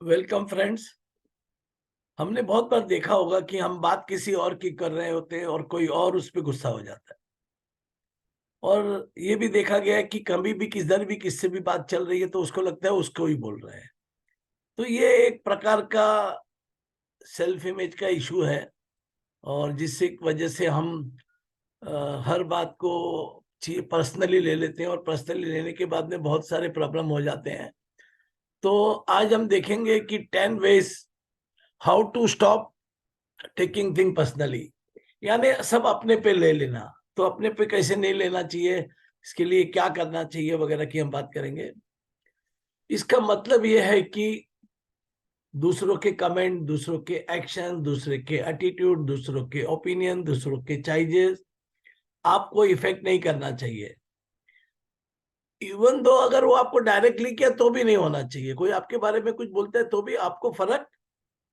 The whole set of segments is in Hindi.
Welcome friends. हमने बहुत बार देखा होगा कि हम बात किसी और की कर रहे होते हैं और कोई और उस पे गुस्सा हो जाता है। और ये भी देखा गया है कि कभी भी किधर भी किससे भी बात चल रही है तो उसको लगता है उसको ही बोल रहे हैं। तो ये एक प्रकार का सेल्फ इमेज का इशू है और जिससे वजह से हम हर बात को पर्सनली ले लेते हैं और पर्सनली लेने के बाद में बहुत सारे प्रॉब्लम हो जाते हैं। तो आज हम देखेंगे कि 10 ways how to stop taking thing personally, यानी सब अपने पे ले लेना। तो अपने पे कैसे नहीं लेना चाहिए, इसके लिए क्या करना चाहिए वगैरह की हम बात करेंगे। इसका मतलब यह है कि दूसरों के कमेंट, दूसरों के एक्शन, दूसरे के एटीट्यूड, दूसरों के ओपिनियन, दूसरों के चॉइसेस आपको इफेक्ट नहीं करना चाहिए। इवन दो अगर वो आपको डायरेक्टली किया तो भी नहीं होना चाहिए। कोई आपके बारे में कुछ बोलता है तो भी आपको फर्क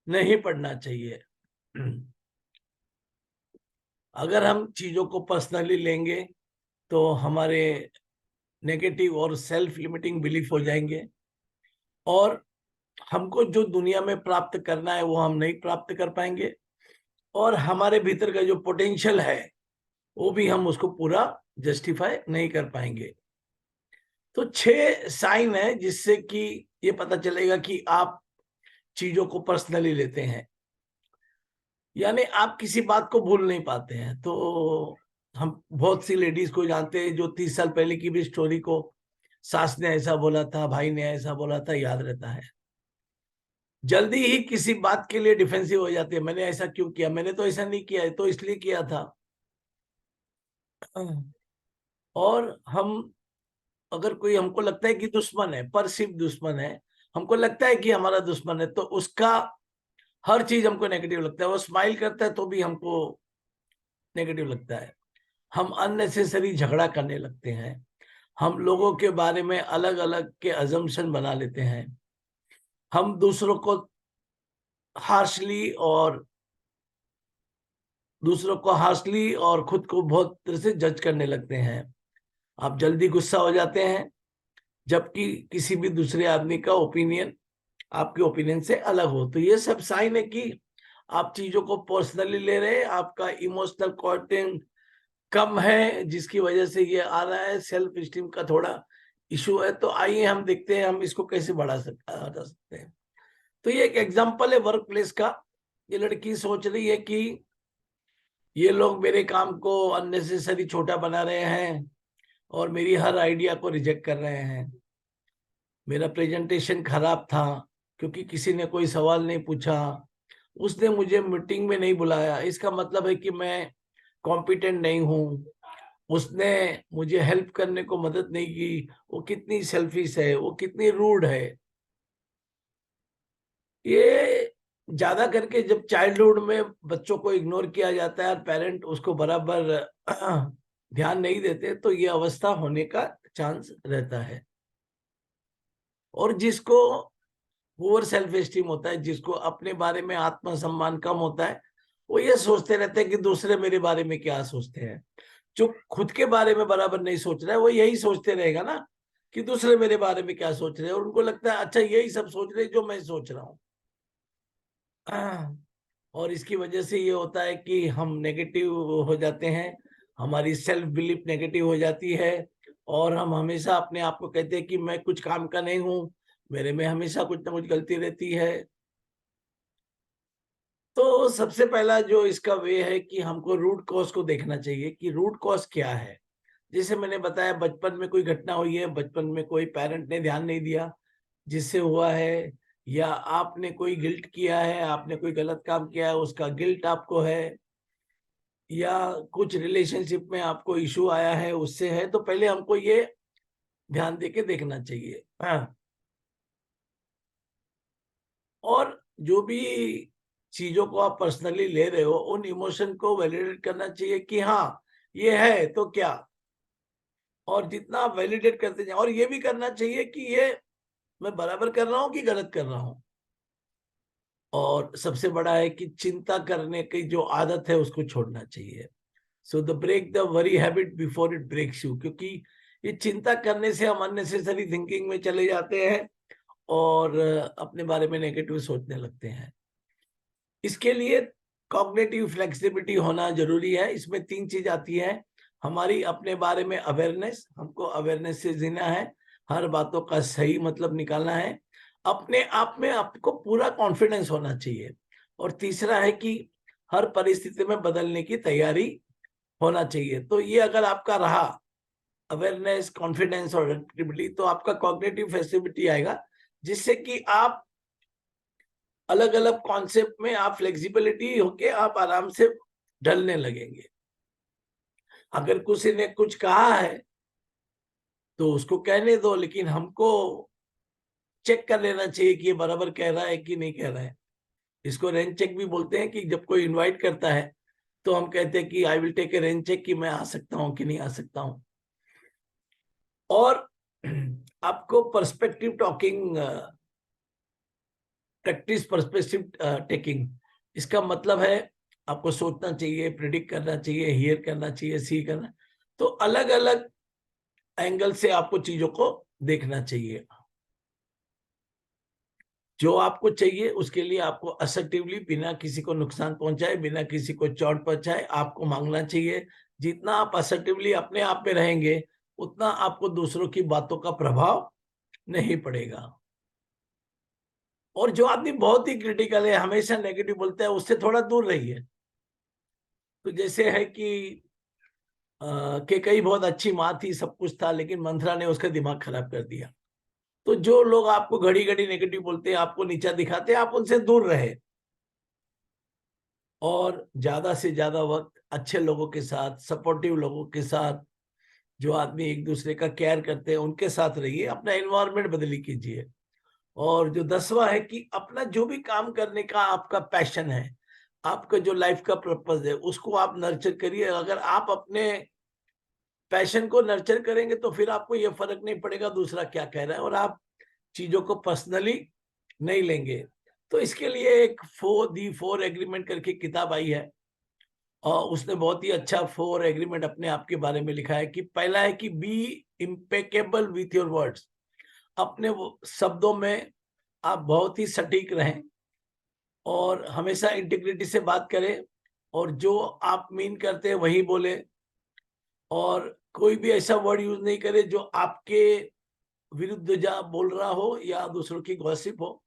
नहीं पड़ना चाहिए। अगर हम चीजों को पर्सनली लेंगे तो हमारे नेगेटिव और सेल्फ लिमिटिंग बिलीफ हो जाएंगे और हमको जो दुनिया में प्राप्त करना है वो हम नहीं प्राप्त कर पाएंगे और हमारे भीतर का जो पोटेंशियल है वो भी हम उसको पूरा जस्टिफाई नहीं कर पाएंगे। तो 6 साइन है जिससे कि ये पता चलेगा कि आप चीजों को पर्सनली लेते हैं, यानी आप किसी बात को भूल नहीं पाते हैं। तो हम बहुत सी लेडीज को जानते हैं जो 30 साल पहले की भी स्टोरी को सास ने ऐसा बोला था, भाई ने ऐसा बोला था, याद रहता है। जल्दी ही किसी बात के लिए डिफेंसिव हो जाती है, मैंने ऐसा क्यों किया, मैंने तो ऐसा नहीं किया है, तो इसलिए किया था। और हम अगर कोई हमको लगता है कि दुश्मन है, परसिव दुश्मन है, हमको लगता है कि हमारा दुश्मन है, तो उसका हर चीज हमको नेगेटिव लगता है। वो स्माइल करता है तो भी हमको नेगेटिव लगता है। हम अननेसेसरी झगड़ा करने लगते हैं। हम लोगों के बारे में अलग अलग के अजम्पशन बना लेते हैं। हम दूसरों को हार्शली और खुद को बहुत तरह से जज करने लगते हैं। आप जल्दी गुस्सा हो जाते हैं जबकि किसी भी दूसरे आदमी का ओपिनियन आपके ओपिनियन से अलग हो। तो ये सब साइन है कि आप चीजों को पर्सनली ले रहे हैं, आपका इमोशनल क्वांटिटी कम है जिसकी वजह से ये आ रहा है। सेल्फ स्टीम का थोड़ा इशू है। तो आइए हम देखते हैं हम इसको कैसे बढ़ा सकते हैं। तो ये एक एग्जांपल है वर्क प्लेस का। ये लड़की सोच रही है कि ये लोग मेरे काम को अननेसेसरी छोटा बना रहे हैं और मेरी हर आइडिया को रिजेक्ट कर रहे हैं। मेरा प्रेजेंटेशन खराब था क्योंकि किसी ने कोई सवाल नहीं पूछा, उसने मुझे मीटिंग में नहीं बुलाया, इसका मतलब है कि मैं कॉम्पिटेंट नहीं हूँ। उसने मुझे हेल्प करने को मदद नहीं की, वो कितनी सेल्फिश है, वो कितनी रूड है। ये ज्यादा करके जब चाइल्डहुड में बच्चों को इग्नोर किया जाता है और पेरेंट उसको बराबर ध्यान नहीं देते तो ये अवस्था होने का चांस रहता है। और जिसको ओवर सेल्फ एस्टीम होता है, जिसको अपने बारे में आत्मसम्मान कम होता है, वो ये सोचते रहते हैं कि दूसरे मेरे बारे में क्या सोचते हैं। जो खुद के बारे में बराबर नहीं सोच रहा है वो यही सोचते रहेगा ना कि दूसरे मेरे बारे में क्या सोच रहे हैं, और उनको लगता है अच्छा यही सब सोच रहे हैं जो मैं सोच रहा हूँ। और इसकी वजह से ये होता है कि हम नेगेटिव हो जाते हैं, हमारी सेल्फ बिलीफ नेगेटिव हो जाती है और हम हमेशा अपने आप को कहते हैं कि मैं कुछ काम का नहीं हूँ, मेरे में हमेशा कुछ ना कुछ गलती रहती है। तो सबसे पहला जो इसका वे है कि हमको रूट कॉज को देखना चाहिए कि रूट कॉज क्या है। जैसे मैंने बताया, बचपन में कोई घटना हुई है, बचपन में कोई पेरेंट ने ध्यान नहीं दिया जिससे हुआ है, या आपने कोई गिल्ट किया है, आपने कोई गलत काम किया है उसका गिल्ट आपको है, या कुछ रिलेशनशिप में आपको इशू आया है उससे है। तो पहले हमको ये ध्यान देके देखना चाहिए। हाँ। और जो भी चीजों को आप पर्सनली ले रहे हो उन इमोशन को वैलिडेट करना चाहिए कि हाँ ये है तो क्या। और जितना आप वैलिडेट करते जाए, और ये भी करना चाहिए कि ये मैं बराबर कर रहा हूँ कि गलत कर रहा हूँ। और सबसे बड़ा है कि चिंता करने की जो आदत है उसको छोड़ना चाहिए। So the break the worry habit before it breaks you, क्योंकि ये चिंता करने से हम अननेसेसरी थिंकिंग में चले जाते हैं और अपने बारे में नेगेटिव सोचने लगते हैं। इसके लिए कॉग्निटिव फ्लेक्सिबिलिटी होना जरूरी है। इसमें 3 चीज आती है। हमारी अपने बारे में अवेयरनेस, हमको अवेयरनेस से जीना है, हर बातों का सही मतलब निकालना है, अपने आप में आपको पूरा कॉन्फिडेंस होना चाहिए, और तीसरा है कि हर परिस्थिति में बदलने की तैयारी होना चाहिए। तो ये अगर आपका रहा अवेयरनेस, कॉन्फिडेंस और एडेप्टेबिलिटी, तो आपका कॉग्निटिव फ्लेक्सिबिलिटी आएगा, जिससे कि आप अलग अलग कॉन्सेप्ट में आप फ्लेक्सिबिलिटी होके आप आराम से ढलने लगेंगे। अगर किसी ने कुछ कहा है तो उसको कहने दो, लेकिन हमको चेक कर लेना चाहिए कि ये बराबर कह रहा है कि नहीं कह रहा है। इसको रेंज चेक भी बोलते हैं, कि जब कोई इनवाइट करता है तो हम कहते हैं कि I will take a rain check, कि मैं आ सकता हूं कि नहीं आ सकता हूं। और आपको perspective talking practice, perspective taking, इसका मतलब है आपको सोचना चाहिए, प्रिडिक्ट करना चाहिए, हियर करना चाहिए, सी करना। तो अलग अलग एंगल से आपको चीजों को देखना चाहिए। जो आपको चाहिए उसके लिए आपको असर्टिवली, बिना किसी को नुकसान पहुंचाए, बिना किसी को चोट पहुंचाए, आपको मांगना चाहिए। जितना आप असर्टिवली अपने आप में रहेंगे, उतना आपको दूसरों की बातों का प्रभाव नहीं पड़ेगा। और जो आदमी बहुत ही क्रिटिकल है, हमेशा नेगेटिव बोलता है, उससे थोड़ा दूर रहिए। तो जैसे है कि कई बहुत अच्छी माँ थी, सब कुछ था, लेकिन मंथरा ने उसका दिमाग खराब कर दिया। तो जो लोग आपको घड़ी घड़ी नेगेटिव बोलते हैं, आपको नीचा दिखाते हैं, आप उनसे दूर रहे, और ज्यादा से ज्यादा वक्त अच्छे लोगों के साथ, सपोर्टिव लोगों के साथ, जो आदमी एक दूसरे का केयर करते हैं, उनके साथ रहिए। अपना एनवायरनमेंट बदली कीजिए। और जो 10वां है कि अपना जो भी काम करने का आपका पैशन है, आपका जो लाइफ का पर्पज है, उसको आप नर्चर करिए। अगर आप अपने पैशन को नर्चर करेंगे तो फिर आपको ये फर्क नहीं पड़ेगा दूसरा क्या कह रहा है, और आप चीजों को पर्सनली नहीं लेंगे। तो इसके लिए एक 4 एग्रीमेंट करके किताब आई है, और उसने बहुत ही अच्छा 4 एग्रीमेंट अपने आप के बारे में लिखा है। कि पहला है कि be impeccable with your words, अपने शब्दों में आप बहुत ही सटीक रहें, और हमेशा इंटीग्रिटी से बात करें, और जो आप मीन करते हैं वही बोले, और कोई भी ऐसा वर्ड यूज नहीं करे जो आपके विरुद्ध जा बोल रहा हो या दूसरों की गॉसिप हो।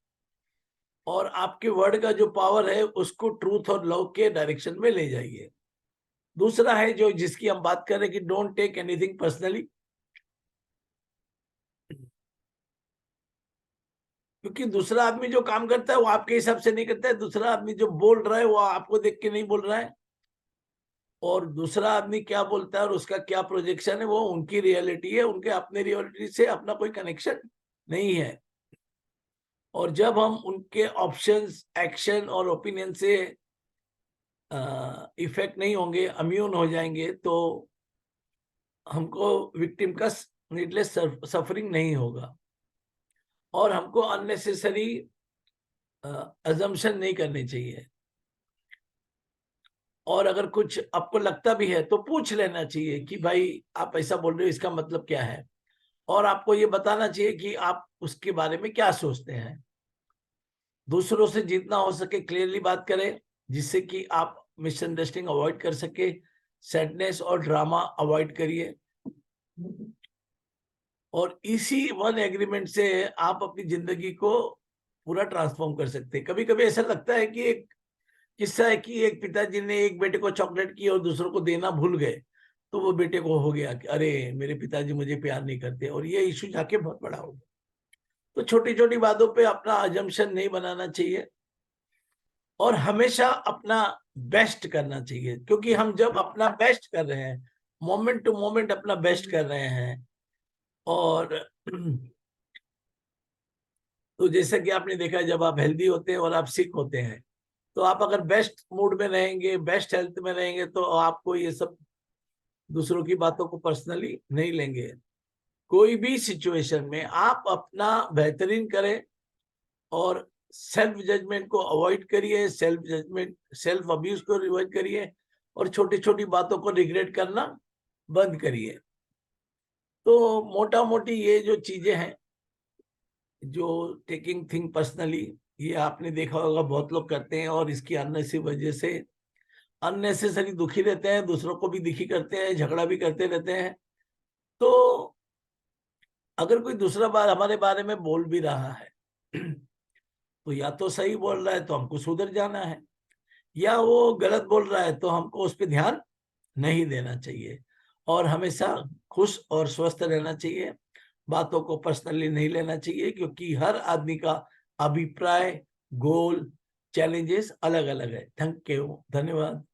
और आपके वर्ड का जो पावर है उसको ट्रूथ और लव के डायरेक्शन में ले जाइए। दूसरा है जो जिसकी हम बात कर रहे हैं कि डोंट टेक एनीथिंग पर्सनली, क्योंकि दूसरा आदमी जो काम करता है वो आपके हिसाब से नहीं करता है। दूसरा आदमी जो बोल रहा है वो आपको देख के नहीं बोल रहा है, और दूसरा आदमी क्या बोलता है और उसका क्या प्रोजेक्शन है, वो उनकी रियलिटी है, उनके अपने रियलिटी से अपना कोई कनेक्शन नहीं है। और जब हम उनके ऑप्शंस, एक्शन और ओपिनियन से इफेक्ट नहीं होंगे, इम्यून हो जाएंगे, तो हमको विक्टिम का नीडलेस सफरिंग नहीं होगा, और हमको अननेसेसरी अजम्पशन नहीं करनी चाहिए। और अगर कुछ आपको लगता भी है तो पूछ लेना चाहिए कि भाई आप ऐसा बोल रहे हो, इसका मतलब क्या है, और आपको ये बताना चाहिए कि आप उसके बारे में क्या सोचते हैं। दूसरों से जितना हो सके क्लियरली बात करें, जिससे कि आप मिसअंडरस्टैंडिंग अवॉइड कर सके। सैडनेस और ड्रामा अवॉइड करिए, और इसी 1 एग्रीमेंट से आप अपनी जिंदगी को पूरा ट्रांसफॉर्म कर सकते हैं। कभी कभी ऐसा लगता है कि एक किस्सा है कि एक पिताजी ने एक बेटे को चॉकलेट की और दूसरों को देना भूल गए, तो वो बेटे को हो गया कि अरे मेरे पिताजी मुझे प्यार नहीं करते, और ये इशू जाके बहुत बड़ा हो गया। तो छोटी छोटी बातों पे अपना अजम्पशन नहीं बनाना चाहिए, और हमेशा अपना बेस्ट करना चाहिए। क्योंकि हम जब अपना बेस्ट कर रहे हैं, मोमेंट टू मोमेंट अपना बेस्ट कर रहे हैं, और तो जैसा कि आपने देखा, जब आप हेल्दी होते हैं और आप सिक होते हैं, तो आप अगर बेस्ट मूड में रहेंगे, बेस्ट हेल्थ में रहेंगे, तो आपको ये सब दूसरों की बातों को पर्सनली नहीं लेंगे। कोई भी सिचुएशन में आप अपना बेहतरीन करें, और सेल्फ जजमेंट को अवॉइड करिए, सेल्फ जजमेंट, सेल्फ अब्यूज को अवॉइड करिए, और छोटी छोटी बातों को रिग्रेट करना बंद करिए। तो मोटा मोटी ये जो चीजें हैं, जो टेकिंग थिंग पर्सनली, ये आपने देखा होगा बहुत लोग करते हैं, और इसकी अननेसेसरी वजह से अननेसेसरी दुखी रहते हैं, दूसरों को भी दुखी करते हैं, झगड़ा भी करते रहते हैं। तो अगर कोई दूसरा बार हमारे बारे में बोल भी रहा है तो या तो सही बोल रहा है तो हमको सुधर जाना है, या वो गलत बोल रहा है तो हमको उस पर ध्यान नहीं देना चाहिए, और हमेशा खुश और स्वस्थ रहना चाहिए। बातों को पर्सनली नहीं लेना चाहिए, क्योंकि हर आदमी का अभिप्राय, गोल, चैलेंजेस अलग अलग है। थैंक यू, धन्यवाद।